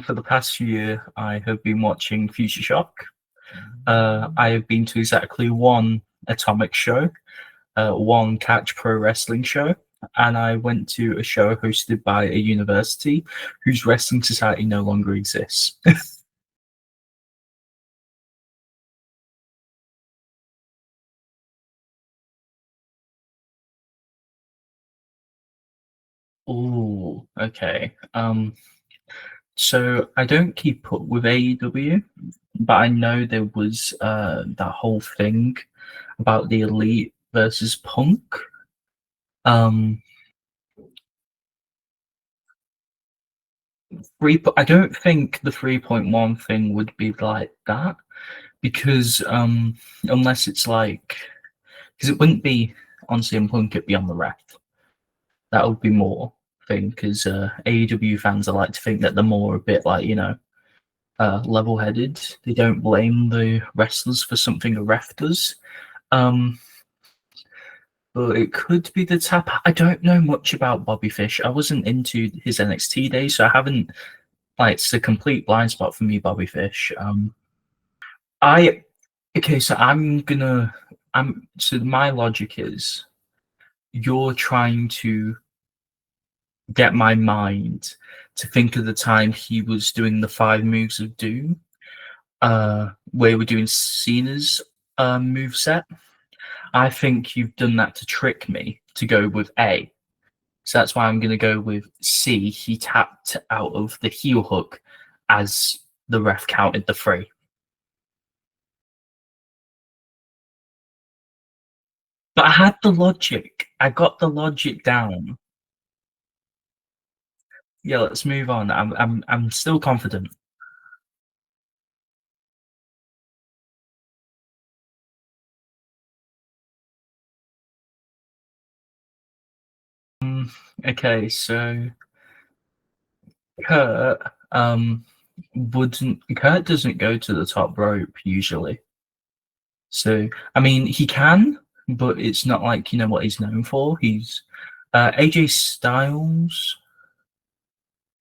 For the past year, I have been watching AFTERShock. I have been to exactly one Atomic show, one Catch Pro Wrestling show, and I went to a show hosted by a university whose wrestling society no longer exists. Oh, okay. So I don't keep up with AEW, but I know there was that whole thing about the Elite versus Punk. Um, I don't think the 3.1 thing would be like that because unless it's like because it wouldn't be on CM Punk, it'd be on the ref. That would be more thing because AEW fans are like to think that they're more a bit like level-headed. They don't blame the wrestlers for something a ref does. Um, but it could be the tap. I don't know much about Bobby Fish. I wasn't into his NXT days, so I haven't. Like, it's a complete blind spot for me, Bobby Fish. I okay, so my logic is you're trying to get my mind to think of the time he was doing the 5 moves of doom, where we're doing Cena's move set. I think you've done that to trick me to go with A. So that's why I'm gonna go with C. He tapped out of the heel hook as the ref counted the 3. But I had the logic. I got the logic down. Yeah, let's move on. I'm still confident. Okay, so Kurt wouldn't Kurt doesn't go to the top rope usually. So I mean he can, but it's not like what he's known for. He's AJ Styles.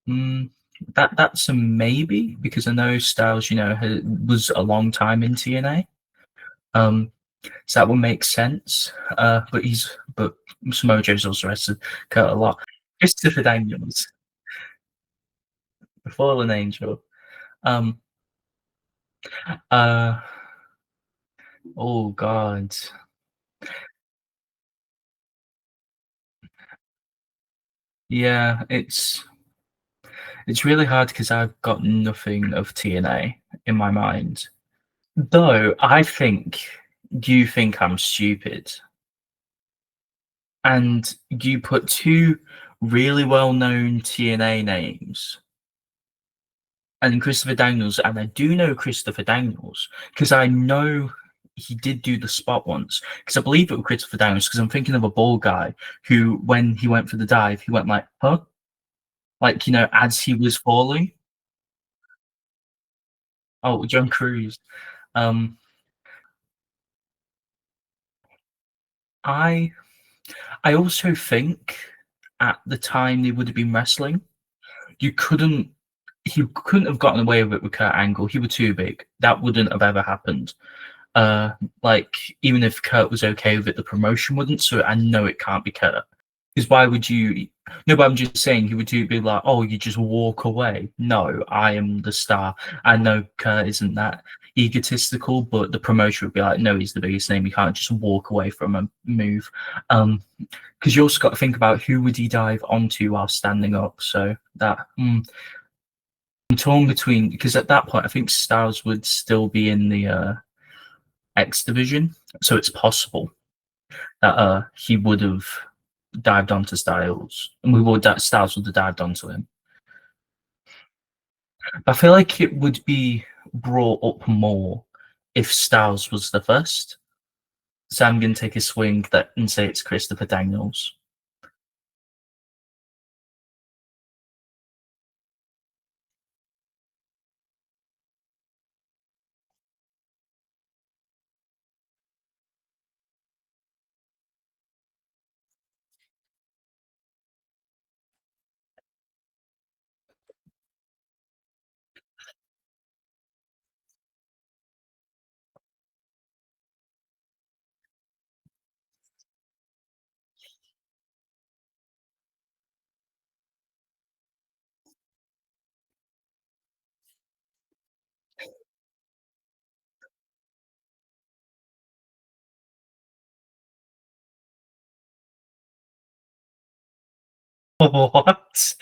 Mm, that's a maybe because I know Styles, was a long time in TNA. Um, so that would make sense. But Samoa Joe's also wrestled Kurt a lot. Christopher Daniels, the fallen angel. Um, uh, oh God, yeah, it's really hard because I've got nothing of TNA in my mind. Though I think you think I'm stupid, and you put two really well-known TNA names and Christopher Daniels, and I do know Christopher Daniels because I know he did do the spot once. Because I believe it was Christopher Daniels. Because I'm thinking of a bald guy who, when he went for the dive, he went like, "Huh?" Like as he was falling. Oh, John Cruz. Um, I I also think at the time they would have been wrestling, you couldn't. He couldn't have gotten away with it with Kurt Angle. He was too big. That wouldn't have ever happened. Like even if Kurt was okay with it, the promotion wouldn't. So I know it can't be Kurt. Because why would you? No, but I'm just saying he would be like, oh, you just walk away. No, I am the star. I know Kurt isn't that egotistical, but the promoter would be like, no, he's the biggest name. You can't just walk away from a move. Because you also got to think about who would he dive onto while standing up. So that I'm torn between because at that point I think Styles would still be in the X division, so it's possible that he would have dived onto Styles, and Styles would have dived onto him. But I feel like it would be brought up more if Styles was the first. So I'm going to take a swing and say it's Christopher Daniels. What?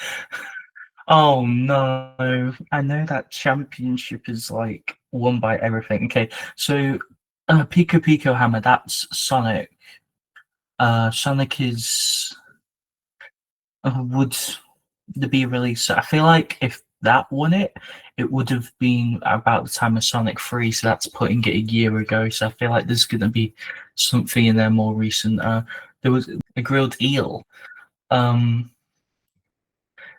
Oh no. I know that championship is like won by everything. Okay, so Pico Pico Hammer, that's Sonic. Sonic is would the be released. So I feel like if that won it, it would have been about the time of Sonic 3, so that's putting it a year ago. So I feel like there's gonna be something in there more recent. There was a grilled eel. Um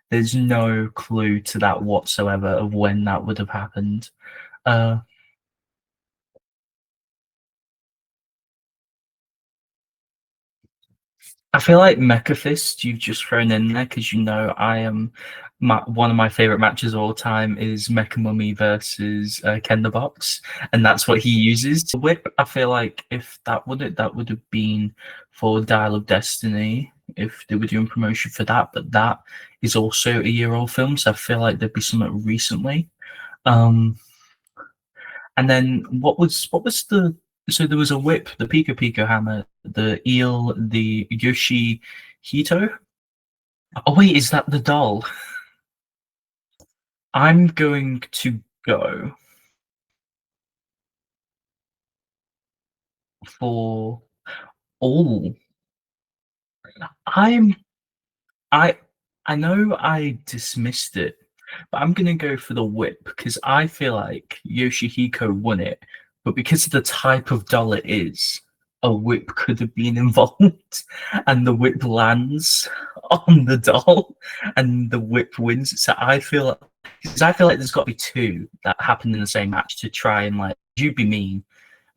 there's no clue to that whatsoever of when that would have happened. Uh I feel like Mechafist you've just thrown in there because you know I am one of my favorite matches of all time is Mecha Mummy versus Ken the Box, and that's what he uses. The whip, I feel like if that would have been for Dial of Destiny if they were doing promotion for that, but that is also a year old film, so I feel like there'd be something recently. Um, and then what was the so there was a whip, the Pika Pika hammer, the eel, the Yoshi Hito. Oh wait, is that the doll? I'm going to go for all. I'm I I know I dismissed it, but I'm gonna go for the whip because I feel like Yoshihiko won it, but because of the type of doll it is, a whip could have been involved, and the whip lands on the doll, and the whip wins. So I feel because I feel like there's got to be two that happen in the same match to try and like you be mean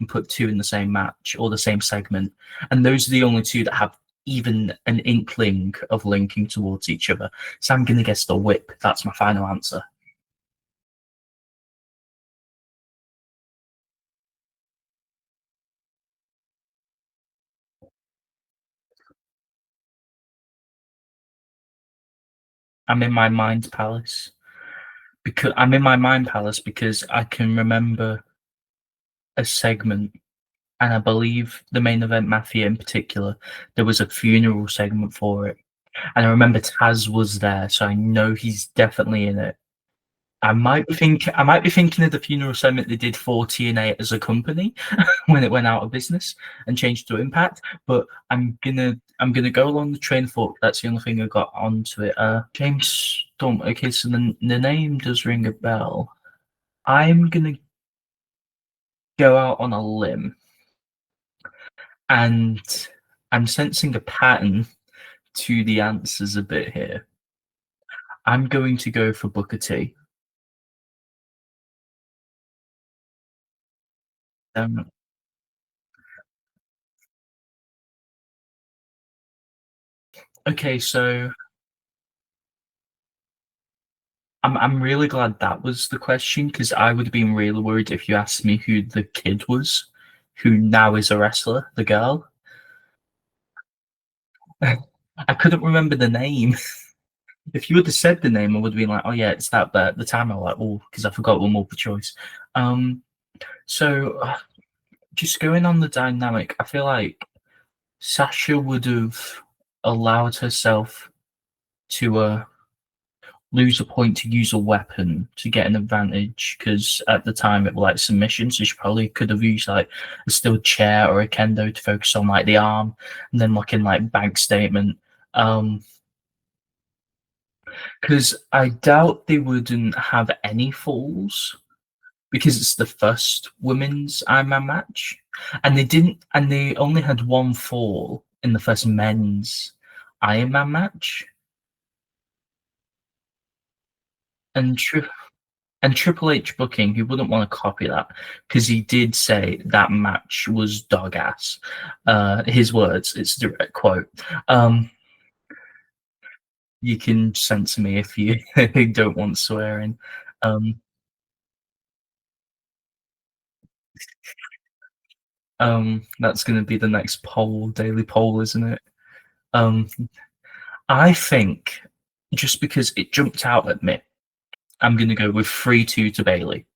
and put two in the same match or the same segment, and those are the only two that have even an inkling of linking towards each other. So I'm gonna guess the whip. That's my final answer. I'm in my mind palace because I can remember a segment, and I believe the main event Mafia in particular, there was a funeral segment for it, and I remember Taz was there, so I know he's definitely in it. I might be thinking of the funeral segment they did for TNA as a company when it went out of business and changed to Impact. But I'm gonna go along the train of thought. That's the only thing I got onto it. James Storm. Okay, so the name does ring a bell. I'm gonna go out on a limb, and I'm sensing a pattern to the answers a bit here. I'm going to go for Booker T. Um, okay, so I'm really glad that was the question because I would have been really worried if you asked me who the kid was, who now is a wrestler, the girl. I couldn't remember the name. If you would have said the name, I would have been like, "Oh yeah, it's that." But at the time, I was like, "Oh," because I forgot one multiple choice. Um, so just going on the dynamic, I feel like Sasha would have allowed herself to lose a point to use a weapon to get an advantage because at the time it was like submission, so she probably could have used like a steel chair or a kendo to focus on like the arm and then like in like bank statement. Because I doubt they wouldn't have any falls because it's the first women's Ironman match, and they only had one fall in the first men's Ironman match, and Triple H booking, he wouldn't want to copy that because he did say that match was dog ass. His words, it's a direct quote. Um, you can censor me if you don't want swearing. Um, that's going to be the next poll, daily poll, isn't it? Um, I think just because it jumped out at me, I'm going to go with 3-2 to Bailey.